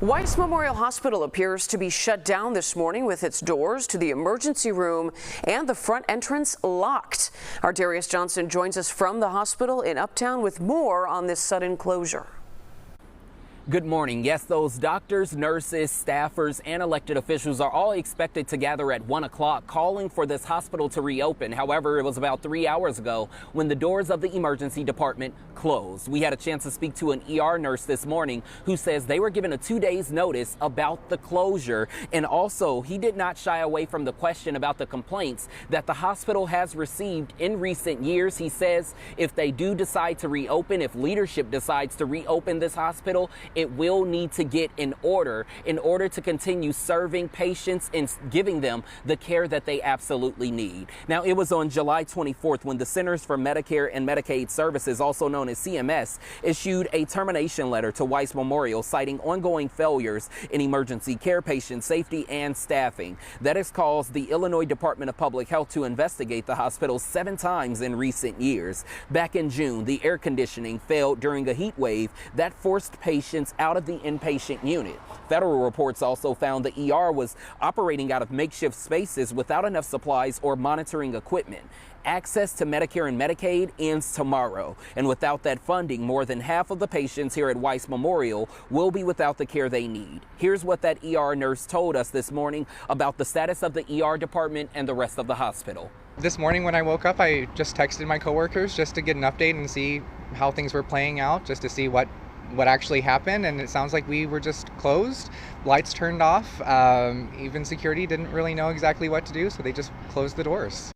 Weiss Memorial Hospital appears to be shut down this morning with its doors to the emergency room and the front entrance locked. Our Darius Johnson joins us from the hospital in Uptown with more on this sudden closure. Good morning. Yes, those doctors, nurses, staffers, and elected officials are all expected to gather at 1 o'clock calling for this hospital to reopen. However, it was about 3 hours ago when the doors of the emergency department closed. We had a chance to speak to an ER nurse this morning who says they were given a 2 days notice about the closure. And also, he did not shy away from the question about the complaints that the hospital has received in recent years. He says if they do decide to reopen, if leadership decides to reopen this hospital, it will need to get in order to continue serving patients and giving them the care that they absolutely need. Now, it was on July 24th when the Centers for Medicare and Medicaid Services, also known as CMS, issued a termination letter to Weiss Memorial citing ongoing failures in emergency care, patient safety, and staffing. That has caused the Illinois Department of Public Health to investigate the hospital 7 times in recent years. Back in June, the air conditioning failed during a heat wave that forced patients out of the inpatient unit. Federal reports also found the ER was operating out of makeshift spaces without enough supplies or monitoring equipment. Access to Medicare and Medicaid ends tomorrow, and without that funding, more than half of the patients here at Weiss Memorial will be without the care they need. Here's what that ER nurse told us this morning about the status of the ER department and the rest of the hospital. This morning when I woke up, I just texted my coworkers just to get an update and see how things were playing out, just to see what actually happened, and it sounds like we were just closed, lights turned off, even security didn't really know exactly what to do, so they just closed the doors.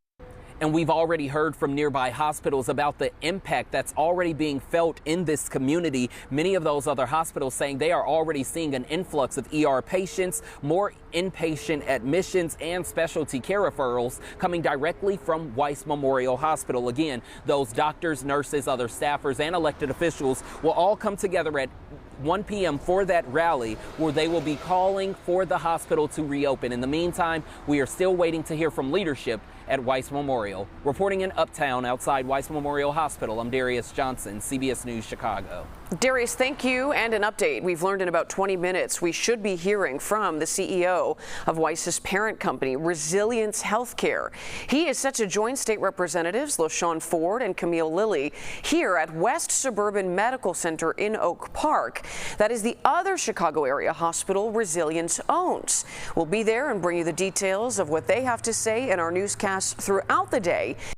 And we've already heard from nearby hospitals about the impact that's already being felt in this community. Many of those other hospitals saying they are already seeing an influx of ER patients, more inpatient admissions, and specialty care referrals coming directly from Weiss Memorial Hospital. Again, those doctors, nurses, other staffers, and elected officials will all come together at 1 p.m. for that rally where they will be calling for the hospital to reopen. In the meantime, we are still waiting to hear from leadership at Weiss Memorial. Reporting in Uptown outside Weiss Memorial Hospital, I'm Darius Johnson, CBS News, Chicago. Darius, thank you. And an update. We've learned in about 20 minutes we should be hearing from the CEO of Weiss's parent company, Resilience Healthcare. He is set to join state representatives LaShawn Ford and Camille Lilly here at West Suburban Medical Center in Oak Park. That is the other Chicago area hospital Resilience owns. We'll be there and bring you the details of what they have to say in our newscasts throughout the day.